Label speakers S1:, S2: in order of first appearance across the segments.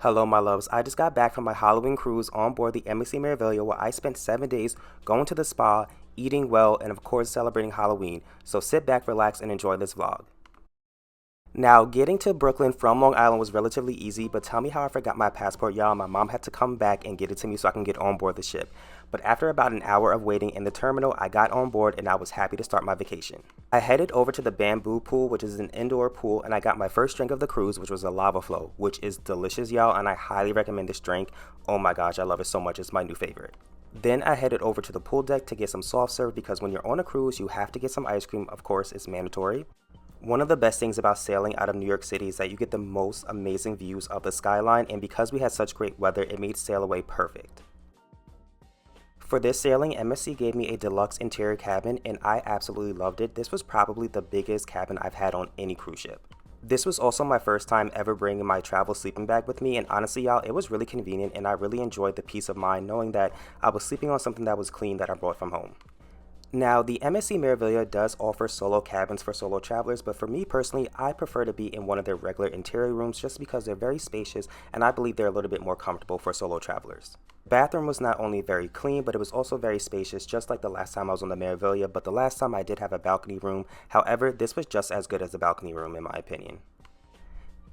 S1: Hello, my loves. I just got back from my Halloween cruise on board the MSC Meraviglia where I spent 7 days going to the spa, eating well, and of course celebrating Halloween. So sit back, relax, and enjoy this vlog. Now, getting to Brooklyn from Long Island was relatively easy, but tell me how I forgot my passport, y'all. My mom had to come back and get it to me so I can get on board the ship. But after about an hour of waiting in the terminal, I got on board and I was happy to start my vacation. I headed over to the Bamboo Pool, which is an indoor pool, and I got my first drink of the cruise, which was a lava flow, which is delicious, y'all, and I highly recommend this drink. Oh my gosh, I love it so much. It's my new favorite. Then I headed over to the pool deck to get some soft serve because when you're on a cruise, you have to get some ice cream. Of course, it's mandatory. One of the best things about sailing out of New York City is that you get the most amazing views of the skyline, and because we had such great weather, it made sail away perfect. For this sailing, MSC gave me a deluxe interior cabin, and I absolutely loved it. This was probably the biggest cabin I've had on any cruise ship. This was also my first time ever bringing my travel sleeping bag with me, and honestly, y'all, it was really convenient, and I really enjoyed the peace of mind knowing that I was sleeping on something that was clean that I brought from home. Now, the MSC Meraviglia does offer solo cabins for solo travelers, but for me personally, I prefer to be in one of their regular interior rooms just because they're very spacious and I believe they're a little bit more comfortable for solo travelers. The bathroom was not only very clean, but it was also very spacious, just like the last time I was on the Meraviglia, but the last time I did have a balcony room. However, this was just as good as the balcony room in my opinion.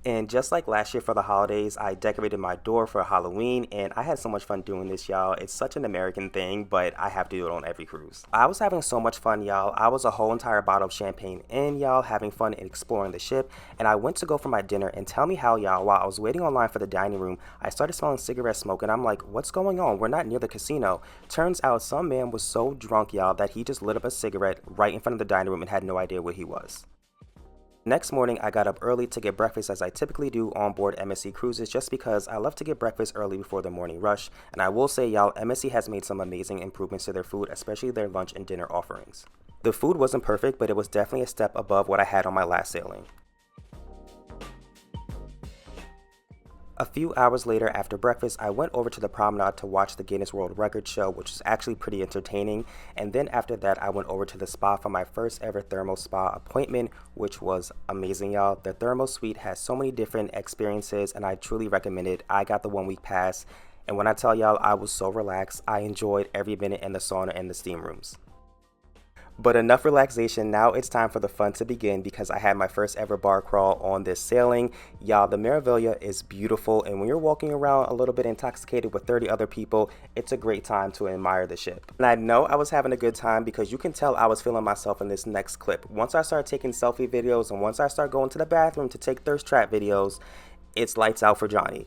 S1: And just like last year for the holidays, I decorated my door for Halloween, and I had so much fun doing this, y'all. It's such an American thing, but I have to do it on every cruise. I was having so much fun, y'all. I was a whole entire bottle of champagne in, y'all, having fun and exploring the ship. And I went to go for my dinner, and tell me how, y'all, while I was waiting online for the dining room, I started smelling cigarette smoke, and I'm like, what's going on? We're not near the casino. Turns out some man was so drunk, y'all, that he just lit up a cigarette right in front of the dining room and had no idea where he was. Next morning, I got up early to get breakfast as I typically do on board MSC Cruises just because I love to get breakfast early before the morning rush. And I will say, y'all, MSC has made some amazing improvements to their food, especially their lunch and dinner offerings. The food wasn't perfect, but it was definitely a step above what I had on my last sailing. A few hours later after breakfast, I went over to the promenade to watch the Guinness World Record show, which was actually pretty entertaining. And then after that, I went over to the spa for my first ever thermal spa appointment, which was amazing, y'all. The thermal suite has so many different experiences, and I truly recommend it. I got the 1 week pass, and when I tell y'all I was so relaxed, I enjoyed every minute in the sauna and the steam rooms. But enough relaxation, now it's time for the fun to begin because I had my first ever bar crawl on this sailing. Y'all, the Meraviglia is beautiful, and when you're walking around a little bit intoxicated with 30 other people, it's a great time to admire the ship. And I know I was having a good time because you can tell I was feeling myself in this next clip. Once I start taking selfie videos and once I start going to the bathroom to take thirst trap videos, it's lights out for Johnny.